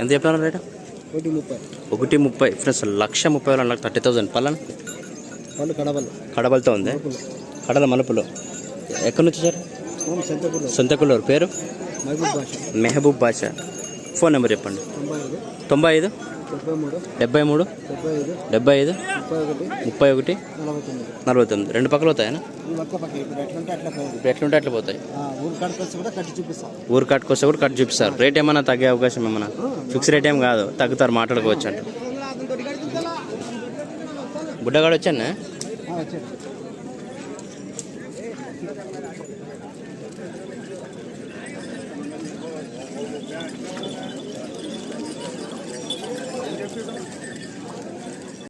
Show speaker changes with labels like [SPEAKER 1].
[SPEAKER 1] ఎంత చెప్పినారు rate? 1,30 friends. 1,30,000 30,000 పళ్ళను కడబలతో ఉంది. కడల మలుపులు. ఎక్కడి నుంచి వచ్చారు? సొంతకుల్లూరు. పేరు? మెహబూబ్ బాషా. ఫోన్ నెంబర్ చెప్పండి. 95 73 75 31 49. రెండు పక్కలు అవుతాయనా? ఇప్పుడు ఎట్లుంటే అట్లా పోతాయి. ఊరు కట్టుకొస్తే కూడా కట్టి చూపిస్తారు. రేట్ ఏమన్నా తగ్గే అవకాశం ఏమన్నా? ఫిక్స్ రేట్ ఏం కాదు, తగ్గుతారు, మాట్లాడుకోవచ్చు అంట. బుడ్డగాడు వచ్చానా?